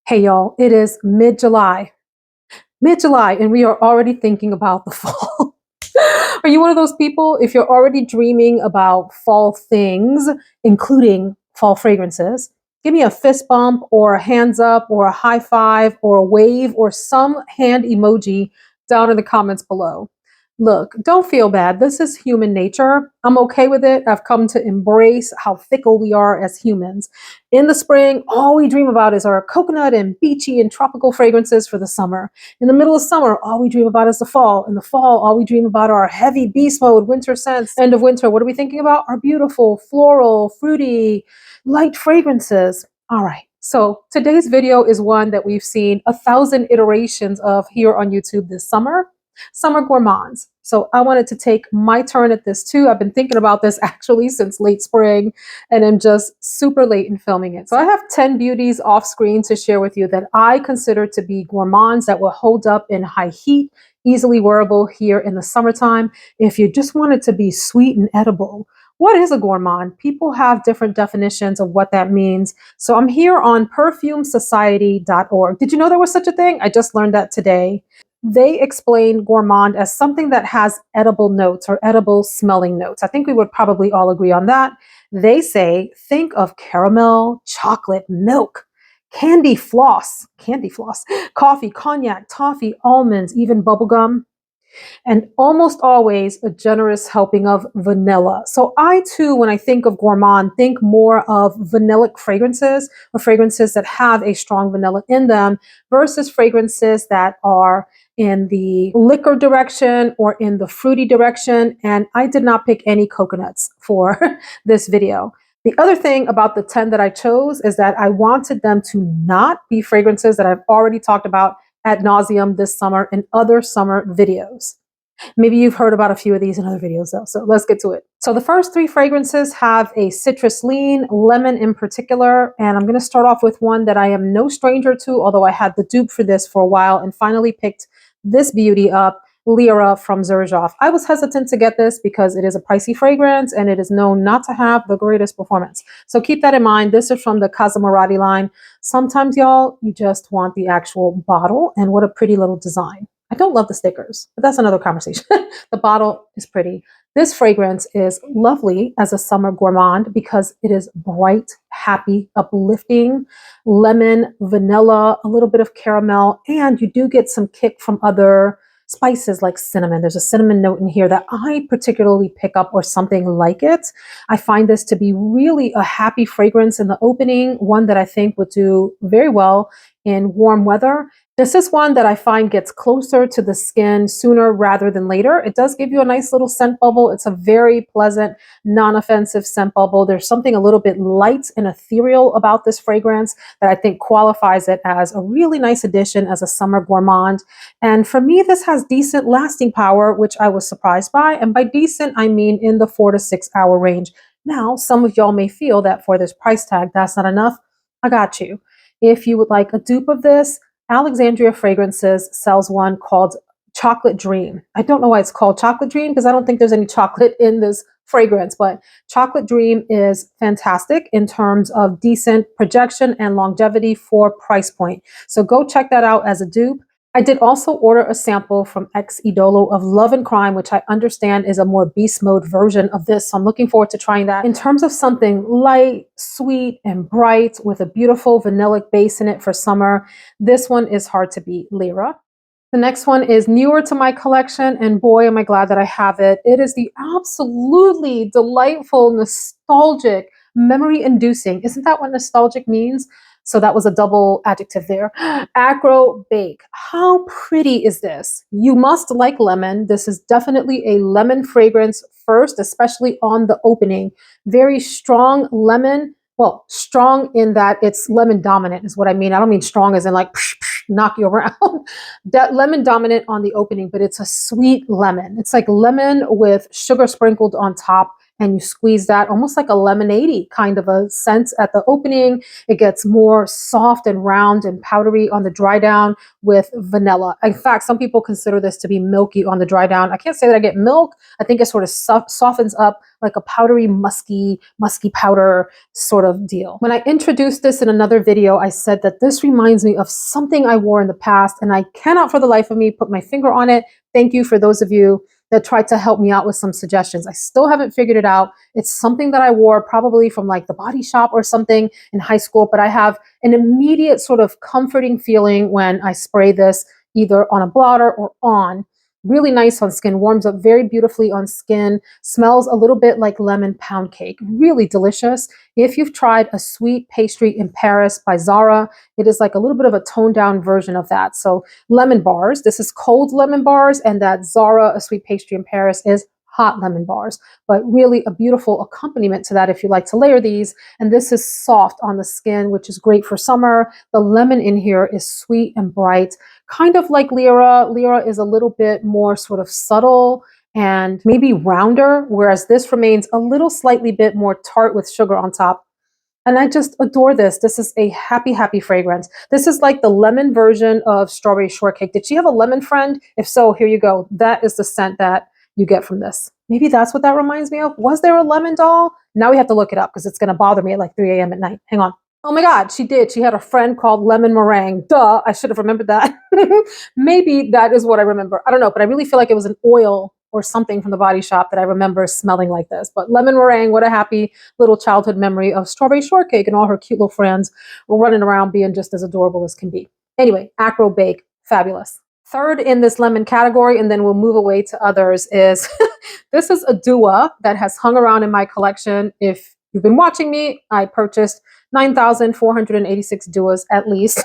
Hey y'all, it is mid-July. Mid-July, and we are already thinking about the fall. Are you one of those people, if you're already dreaming about fall things, including fall fragrances, give me a fist bump or a hands up or a high five or a wave or some hand emoji down in the comments below. Look, don't feel bad. This is human nature. I'm okay with it. I've come to embrace how fickle we are as humans. In the spring, all we dream about is our coconut and beachy and tropical fragrances for the summer. In the middle of summer, all we dream about is the fall. In the fall, all we dream about are heavy beast mode winter scents. End of winter, what are we thinking about? Our beautiful, floral, fruity, light fragrances. All right. So today's video is one that we've seen 1,000 iterations of here on YouTube this summer. Summer Gourmands. So I wanted to take my turn at this too. I've been thinking about this actually since late spring, and I'm just super late in filming it. So I have 10 beauties off screen to share with you that I consider to be gourmands that will hold up in high heat, easily wearable here in the summertime. If you just want it to be sweet and edible. What is a gourmand? People have different definitions of what that means. So I'm here on perfumesociety.org. Did you know there was such a thing? I just learned that today. They explain gourmand as something that has edible notes or edible smelling notes. I think we would probably all agree on that. They say, think of caramel, chocolate, milk, candy floss, coffee, cognac, toffee, almonds, even bubblegum, and almost always a generous helping of vanilla. So I too, when I think of gourmand, think more of vanillic fragrances or fragrances that have a strong vanilla in them versus fragrances that are in the liquor direction or in the fruity direction. And I did not pick any coconuts for this video. The other thing about the 10 that I chose is that I wanted them to not be fragrances that I've already talked about ad nauseum this summer in other summer videos. Maybe you've heard about a few of these in other videos though, so let's get to it. So the first three fragrances have a citrus lean, lemon in particular, and I'm going to start off with one that I am no stranger to, although I had the dupe for this for a while and finally picked this beauty up, Lira from Xerjoff. I was hesitant to get this because it is a pricey fragrance and it is known not to have the greatest performance. So keep that in mind. This is from the Casamarati line. Sometimes, y'all, you just want the actual bottle, and what a pretty little design. I don't love the stickers, but that's another conversation. The bottle is pretty. This fragrance is lovely as a summer gourmand because it is bright, happy, uplifting, lemon, vanilla, a little bit of caramel, and you do get some kick from other spices like cinnamon. There's a cinnamon note in here that I particularly pick up, or something like it. I find this to be really a happy fragrance in the opening, one that I think would do very well in warm weather. This is one that I find gets closer to the skin sooner rather than later. It does give you a nice little scent bubble. It's a very pleasant, non-offensive scent bubble. There's something a little bit light and ethereal about this fragrance that I think qualifies it as a really nice addition as a summer gourmand. And for me, this has decent lasting power, which I was surprised by. And by decent, I mean in the 4 to 6 hour range. Now, some of y'all may feel that for this price tag, that's not enough. I got you. If you would like a dupe of this, Alexandria Fragrances sells one called Chocolate Dream. I don't know why it's called Chocolate Dream because I don't think there's any chocolate in this fragrance, but Chocolate Dream is fantastic in terms of decent projection and longevity for price point. So go check that out as a dupe. I did also order a sample from Ex Idolo of Love and Crime, which I understand is a more beast mode version of this. So I'm looking forward to trying that. In terms of something light, sweet, and bright with a beautiful vanillic base in it for summer, this one is hard to beat, Lira. The next one is newer to my collection, and boy, am I glad that I have it. It is the absolutely delightful, nostalgic, memory-inducing. Isn't that what nostalgic means? So that was a double adjective there. Akro Bake. How pretty is this? You must like lemon. This is definitely a lemon fragrance first, especially on the opening. Very strong lemon. Well, strong in that it's lemon dominant is what I mean. I don't mean strong as in like knock you around. That lemon dominant on the opening, but it's a sweet lemon. It's like lemon with sugar sprinkled on top and you squeeze that, almost like a lemonade kind of a scent at the opening. It gets more soft and round and powdery on the dry down with vanilla. In fact, some people consider this to be milky on the dry down. I can't say that I get milk. I think it sort of softens up like a powdery, musky powder sort of deal. When I introduced this in another video, I said that this reminds me of something I wore in the past, and I cannot for the life of me put my finger on it. Thank you for those of you that tried to help me out with some suggestions. I still haven't figured it out. It's something that I wore probably from like the Body Shop or something in high school, but I have an immediate sort of comforting feeling when I spray this either on a blotter or on. Really nice on skin, warms up very beautifully on skin, smells a little bit like lemon pound cake, really delicious. If you've tried a sweet pastry in Paris by Zara, it is like a little bit of a toned down version of that. So lemon bars, this is cold lemon bars, and that Zara, a sweet pastry in Paris, is hot lemon bars, but really a beautiful accompaniment to that if you like to layer these. And this is soft on the skin, which is great for summer. The lemon in here is sweet and bright, kind of like Lira. Lira is a little bit more sort of subtle and maybe rounder, whereas this remains a little slightly bit more tart with sugar on top. And I just adore this. This is a happy, happy fragrance. This is like the lemon version of strawberry shortcake. Did she have a lemon friend? If so, here you go. That is the scent that you get from this. Maybe that's what that reminds me of. Was there a lemon doll? Now we have to look it up because it's going to bother me at like 3 a.m. at night. Hang on. Oh my God, she did. She had a friend called Lemon Meringue. Duh, I should have remembered that. Maybe that is what I remember. I don't know, but I really feel like it was an oil or something from the Body Shop that I remember smelling like this. But Lemon Meringue, what a happy little childhood memory of strawberry shortcake and all her cute little friends running around being just as adorable as can be. Anyway, Akro Bake, fabulous. Third in this lemon category, and then we'll move away to others, is this is a Dua that has hung around in my collection. If you've been watching me, I purchased 9,486 Duas at least.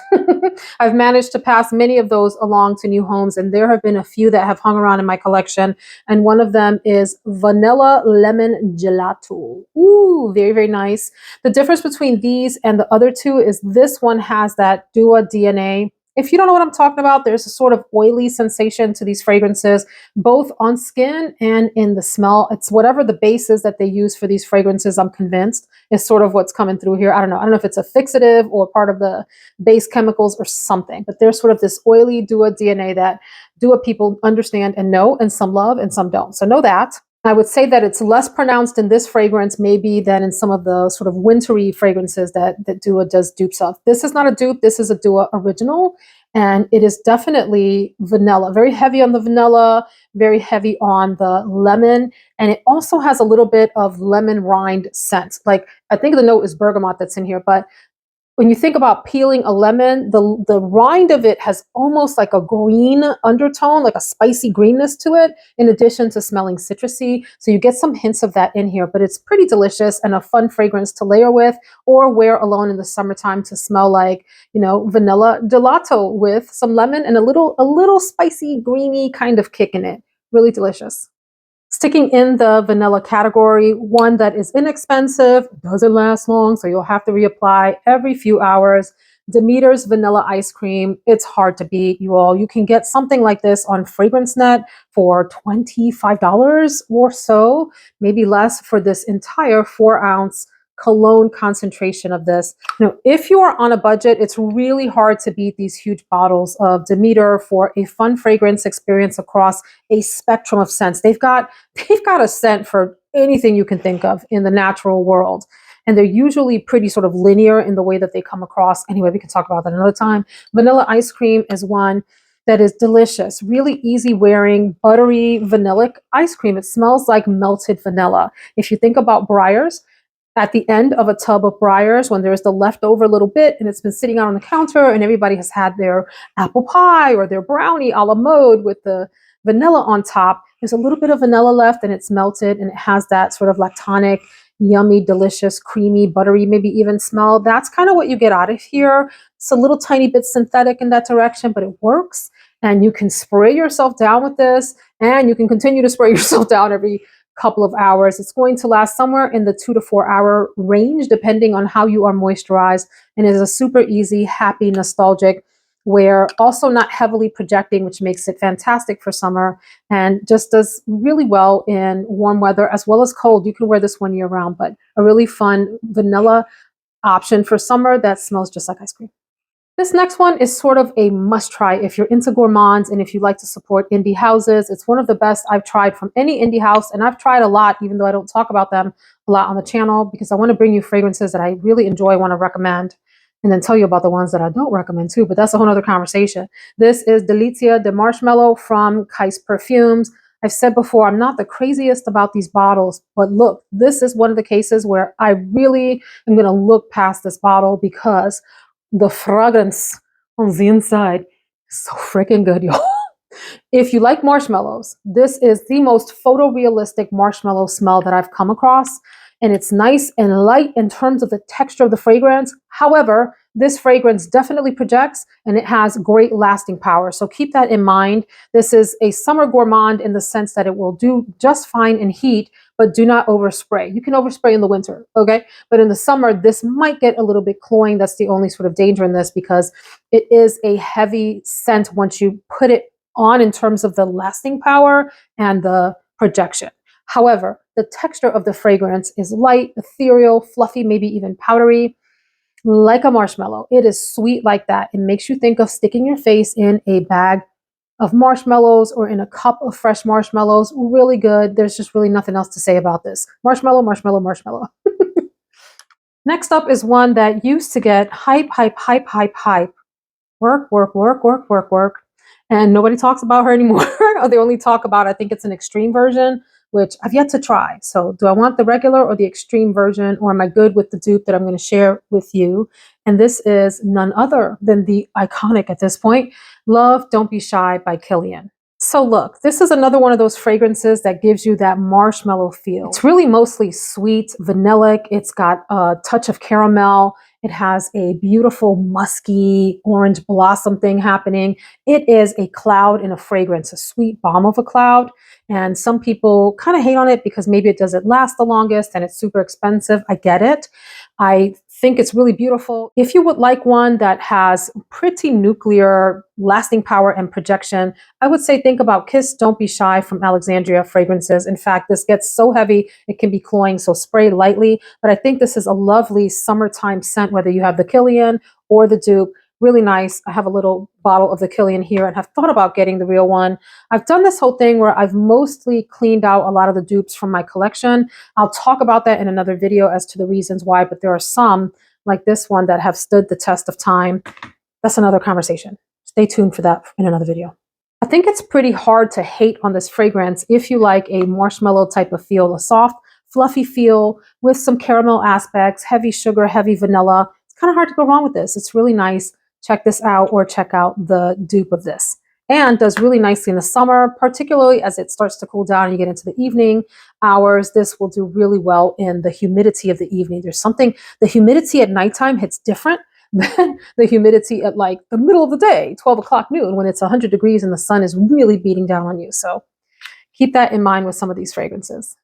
I've managed to pass many of those along to new homes, and there have been a few that have hung around in my collection. And one of them is Vanilla Lemon Gelato. Ooh, very, very nice. The difference between these and the other two is this one has that Dua DNA. If you don't know what I'm talking about, there's a sort of oily sensation to these fragrances, both on skin and in the smell. It's whatever the base is that they use for these fragrances, I'm convinced, is sort of what's coming through here. I don't know. I don't know if it's a fixative or part of the base chemicals or something, but there's sort of this oily Dua DNA that Dua people understand and know, and some love and some don't. So know that. I would say that it's less pronounced in this fragrance maybe than in some of the sort of wintry fragrances that Dua does dupes of. This is not a dupe. This is a Dua original, and it is definitely vanilla, very heavy on the vanilla, very heavy on the lemon, and it also has a little bit of lemon rind scent. Like, I think the note is bergamot that's in here, but when you think about peeling a lemon, the rind of it has almost like a green undertone, like a spicy greenness to it, in addition to smelling citrusy. So you get some hints of that in here, but it's pretty delicious and a fun fragrance to layer with or wear alone in the summertime to smell like, you know, vanilla gelato with some lemon and a little spicy, greeny kind of kick in it. Really delicious. Sticking in the vanilla category, one that is inexpensive, doesn't last long, so you'll have to reapply every few hours. Demeter's vanilla ice cream. It's hard to beat, you all. You can get something like this on FragranceNet for $25 or so, maybe less, for this entire 4-ounce cologne concentration of this. You know, if you are on a budget, it's really hard to beat these huge bottles of Demeter for a fun fragrance experience across a spectrum of scents. They've got a scent for anything you can think of in the natural world. And they're usually pretty sort of linear in the way that they come across. Anyway, we can talk about that another time. Vanilla ice cream is one that is delicious, really easy wearing, buttery, vanillic ice cream. It smells like melted vanilla. If you think about Breyers, at the end of a tub of Breyers, when there's the leftover little bit and it's been sitting out on the counter and everybody has had their apple pie or their brownie a la mode with the vanilla on top, there's a little bit of vanilla left and it's melted and it has that sort of lactonic, yummy, delicious, creamy, buttery, maybe even smell. That's kind of what you get out of here. It's a little tiny bit synthetic in that direction, but it works. And you can spray yourself down with this, and you can continue to spray yourself down every couple of hours. It's going to last somewhere in the 2 to 4 hour range, depending on how you are moisturized. And it is a super easy, happy, nostalgic where also not heavily projecting, which makes it fantastic for summer and just does really well in warm weather as well as cold. You can wear this one year round, but a really fun vanilla option for summer that smells just like ice cream. This next one is sort of a must try if you're into gourmands and if you like to support indie houses. It's one of the best I've tried from any indie house, and I've tried a lot, even though I don't talk about them a lot on the channel, because I want to bring you fragrances that I really enjoy, want to recommend, and then tell you about the ones that I don't recommend too, but that's a whole other conversation. This is Delizia de Marshmallow from Kyse Perfumes. I've said before, I'm not the craziest about these bottles, but look, this is one of the cases where I really am going to look past this bottle because the fragrance on the inside is so freaking good, y'all. If you like marshmallows, this is the most photorealistic marshmallow smell that I've come across. And it's nice and light in terms of the texture of the fragrance. However, this fragrance definitely projects and it has great lasting power. So keep that in mind. This is a summer gourmand in the sense that it will do just fine in heat, but do not overspray. You can overspray in the winter, okay? But in the summer, this might get a little bit cloying. That's the only sort of danger in this because it is a heavy scent once you put it on in terms of the lasting power and the projection. However, the texture of the fragrance is light, ethereal, fluffy, maybe even powdery, like a marshmallow. It is sweet like that. It makes you think of sticking your face in a bag of marshmallows or in a cup of fresh marshmallows. Really good. There's just really nothing else to say about this. Marshmallow, marshmallow, marshmallow. Next up is one that used to get hype, hype, hype, hype, hype. Work, work, work, work, work, work. And nobody talks about her anymore. Or they only talk about, I think it's an extreme version, which I've yet to try. So do I want the regular or the extreme version, or am I good with the dupe that I'm going to share with you? And this is none other than the iconic at this point, Love Don't Be Shy by Kilian. So look, this is another one of those fragrances that gives you that marshmallow feel. It's really mostly sweet, vanillic. It's got a touch of caramel. It has a beautiful musky orange blossom thing happening. It is a cloud in a fragrance, a sweet bomb of a cloud. And some people kind of hate on it because maybe it doesn't last the longest and it's super expensive. I get it. I think it's really beautiful. If you would like one that has pretty nuclear lasting power and projection, I would say think about Kiss Don't Be Shy from Alexandria fragrances. In fact, this gets so heavy, it can be cloying, so spray lightly. But I think this is a lovely summertime scent, whether you have the Kilian or the dupe. Really nice. I have a little bottle of the Kilian here and have thought about getting the real one. I've done this whole thing where I've mostly cleaned out a lot of the dupes from my collection. I'll talk about that in another video as to the reasons why, but there are some like this one that have stood the test of time. That's another conversation. Stay tuned for that in another video. I think it's pretty hard to hate on this fragrance if you like a marshmallow type of feel, a soft, fluffy feel with some caramel aspects, heavy sugar, heavy vanilla. It's kind of hard to go wrong with this. It's really nice. Check this out or check out the dupe of this. And does really nicely in the summer, particularly as it starts to cool down and you get into the evening hours. This will do really well in the humidity of the evening. There's something, the humidity at nighttime hits different than the humidity at like the middle of the day, 12 o'clock noon, when it's 100 degrees and the sun is really beating down on you. So keep that in mind with some of these fragrances.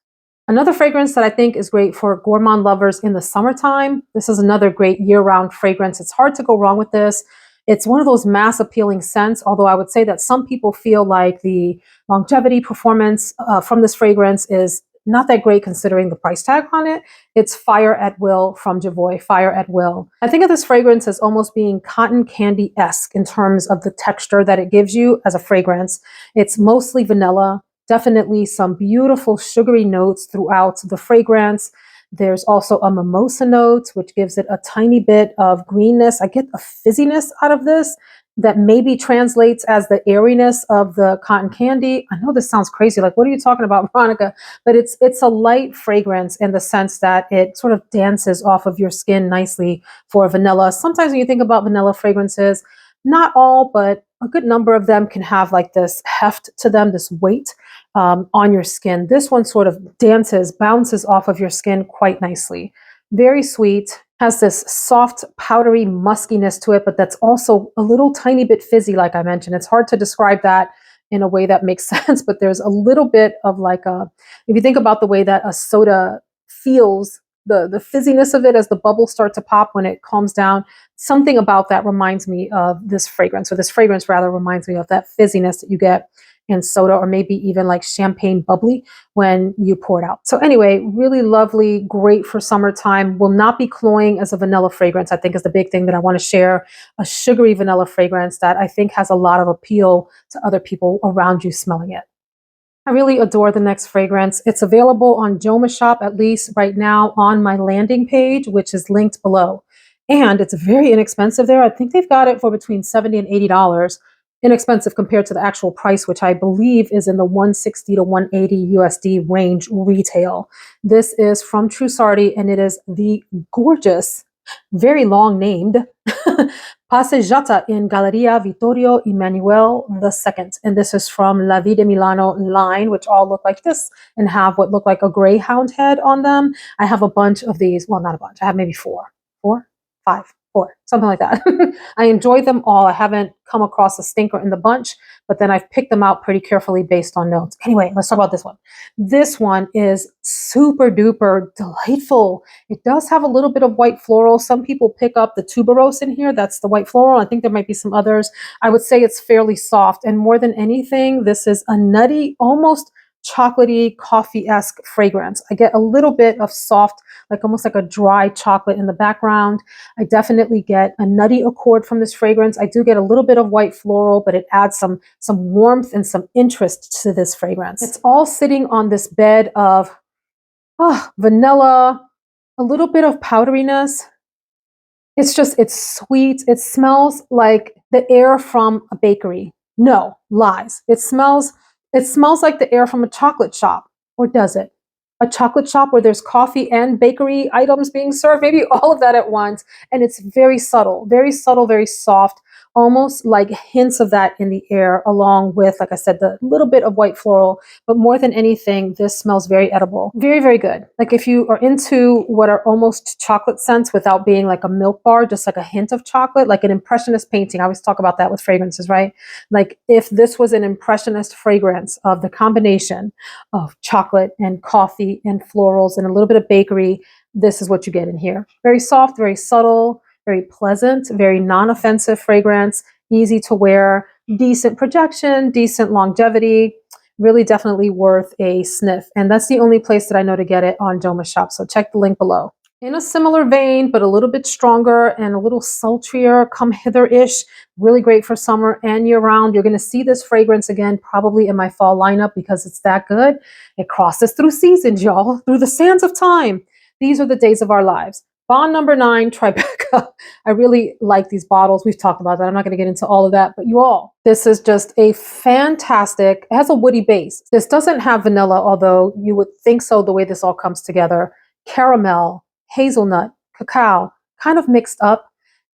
Another fragrance that I think is great for gourmand lovers in the summertime. This is another great year-round fragrance. It's hard to go wrong with this. It's one of those mass appealing scents, although I would say that some people feel like the longevity performance from this fragrance is not that great considering the price tag on it. It's Fire at Will from Jovoy, Fire at Will. I think of this fragrance as almost being cotton candy-esque in terms of the texture that it gives you as a fragrance. It's mostly vanilla. Definitely some beautiful sugary notes throughout the fragrance. There's also a mimosa note, which gives it a tiny bit of greenness. I get a fizziness out of this that maybe translates as the airiness of the cotton candy. I know this sounds crazy. Like, what are you talking about, Veronica? But it's a light fragrance in the sense that it sort of dances off of your skin nicely for vanilla. Sometimes when you think about vanilla fragrances, not all, but a good number of them can have like this heft to them, this weight on your skin. This one sort of dances, bounces off of your skin quite nicely. Very sweet, has this soft, powdery muskiness to it, but that's also a little tiny bit fizzy, like I mentioned. It's hard to describe that in a way that makes sense, but there's a little bit of like a, if you think about the way that a soda feels the fizziness of it as the bubbles start to pop when it calms down. Something about that reminds me of this fragrance, or this fragrance rather reminds me of that fizziness that you get in soda, or maybe even like champagne bubbly when you pour it out. So anyway, really lovely, great for summertime. Will not be cloying as a vanilla fragrance, I think is the big thing that I want to share. A sugary vanilla fragrance that I think has a lot of appeal to other people around you smelling it. I really adore the next fragrance. It's available on Joma Shop, at least right now, on my landing page, which is linked below. And it's very inexpensive there. I think they've got it for between $70 and $80. Inexpensive compared to the actual price, which I believe is in the 160 to 180 USD range retail. This is from Trussardi, and it is the gorgeous, very long named Passegiatta in Galleria Vittorio Emanuele II. And this is from La Vie de Milano line, which all look like this and have what look like a greyhound head on them. I have a bunch of these. Well, not a bunch. I have maybe four, five, four, something like that. I enjoy them all. I haven't come across a stinker in the bunch, but then I've picked them out pretty carefully based on notes. Anyway, let's talk about this one. This one is super duper delightful. It does have a little bit of white floral. Some people pick up the tuberose in here. That's the white floral. I think there might be some others. I would say it's fairly soft. And more than anything, this is a nutty, almost chocolatey, coffee-esque fragrance. I get a little bit of soft, like almost like a dry chocolate in the background. I definitely get a nutty accord from this fragrance. I do get a little bit of white floral, but it adds some warmth and some interest to this fragrance. It's all sitting on this bed of vanilla, a little bit of powderiness. It's sweet. It smells like the air from a bakery. No, lies. It smells like the air from a chocolate shop. Or does it? A chocolate shop where there's coffee and bakery items being served, maybe all of that at once. And it's very subtle, very soft, almost like hints of that in the air, along with, like I said, the little bit of white floral. But more than anything, this smells very edible. Very, very good. Like if you are into what are almost chocolate scents without being like a milk bar, just like a hint of chocolate, like an impressionist painting. I always talk about that with fragrances, right? Like if this was an impressionist fragrance of the combination of chocolate and coffee and florals and a little bit of bakery, this is what you get in here. Very soft, very subtle, very pleasant, very non-offensive fragrance, easy to wear, decent projection, decent longevity, really definitely worth a sniff. And that's the only place that I know to get it on Joma Shop. So check the link below. In a similar vein, but a little bit stronger and a little sultrier, come hither-ish, really great for summer and year-round. You're going to see this fragrance again probably in my fall lineup because it's that good. It crosses through seasons, y'all, through the sands of time. These are the days of our lives. Bond number 9, Tribeca. I really like these bottles. We've talked about that. I'm not going to get into all of that, but you all, this is just a fantastic, it has a woody base. This doesn't have vanilla, although you would think so the way this all comes together. Caramel, hazelnut, cacao, kind of mixed up.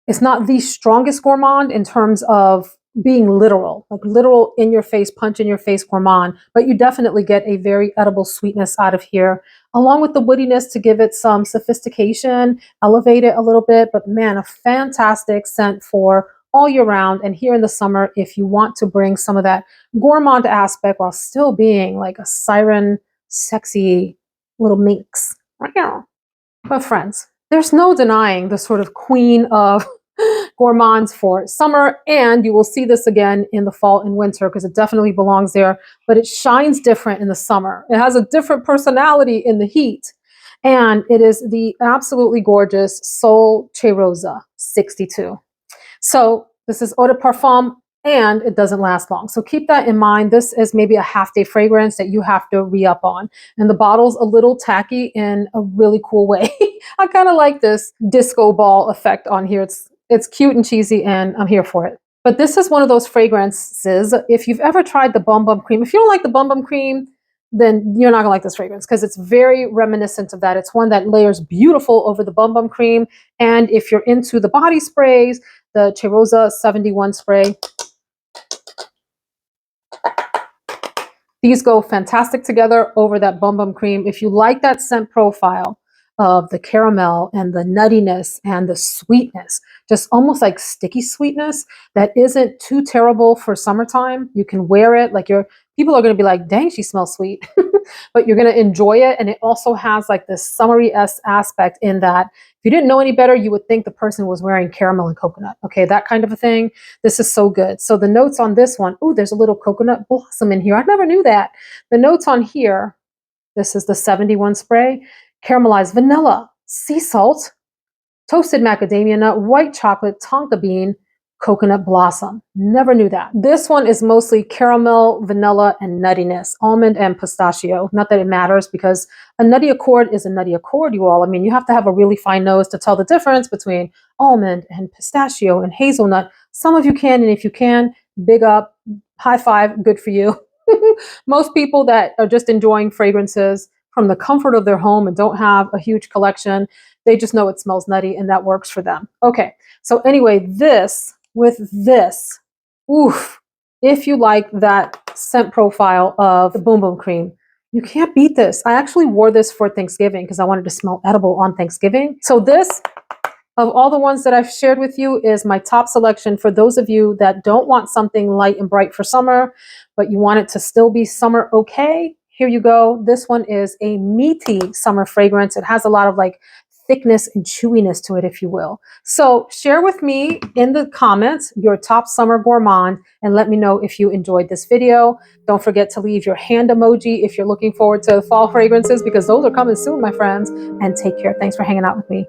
It's not the strongest gourmand in terms of being literal, like literal in your face, punch in your face gourmand, but you definitely get a very edible sweetness out of here, along with the woodiness to give it some sophistication, elevate it a little bit, but man, a fantastic scent for all year round. And here in the summer, if you want to bring some of that gourmand aspect while still being like a siren, sexy little minx. But friends, there's no denying the sort of queen of gourmands for summer, and you will see this again in the fall and winter because it definitely belongs there, but it shines different in the summer. It has a different personality in the heat, and it is the absolutely gorgeous Sol Cheirosa 62. So this is eau de parfum, and it doesn't last long. So keep that in mind. This is maybe a half-day fragrance that you have to re-up on. And the bottle's a little tacky in a really cool way. I kind of like this disco ball effect on here. It's cute and cheesy, and I'm here for it. But this is one of those fragrances, if you've ever tried the Bum Bum Cream, if you don't like the Bum Bum Cream, then you're not gonna like this fragrance because it's very reminiscent of that. It's one that layers beautiful over the Bum Bum Cream. And if you're into the body sprays, the Che Rosa 71 spray, these go fantastic together over that Bum Bum Cream. If you like that scent profile of the caramel and the nuttiness and the sweetness, just almost like sticky sweetness that isn't too terrible for summertime, you can wear it like people are going to be like, dang, she smells sweet. but you're going to enjoy it. And it also has like this summery-esque aspect in that if you didn't know any better, you would think the person was wearing caramel and coconut. Okay, that kind of a thing. This is so good. So the notes on this one, oh, there's a little coconut blossom in here. I never knew that. The notes on here, this is the 71 spray, caramelized vanilla, sea salt, toasted macadamia nut, white chocolate, tonka bean, coconut blossom. Never knew that. This one is mostly caramel, vanilla, and nuttiness, almond and pistachio. Not that it matters because a nutty accord is a nutty accord, you all. I mean, you have to have a really fine nose to tell the difference between almond and pistachio and hazelnut. Some of you can, and if you can, big up, high five, good for you. Most people that are just enjoying fragrances from the comfort of their home and don't have a huge collection, they just know it smells nutty and that works for them. Okay, so anyway, this with this, oof, if you like that scent profile of the Boom Boom Cream, you can't beat this. I actually wore this for Thanksgiving because I wanted to smell edible on Thanksgiving. So this, of all the ones that I've shared with you, is my top selection for those of you that don't want something light and bright for summer, but you want it to still be summer okay. Here you go. This one is a meaty summer fragrance. It has a lot of like thickness and chewiness to it, if you will. So share with me in the comments your top summer gourmand and let me know if you enjoyed this video. Don't forget to leave your hand emoji if you're looking forward to fall fragrances because those are coming soon, my friends. And take care. Thanks for hanging out with me.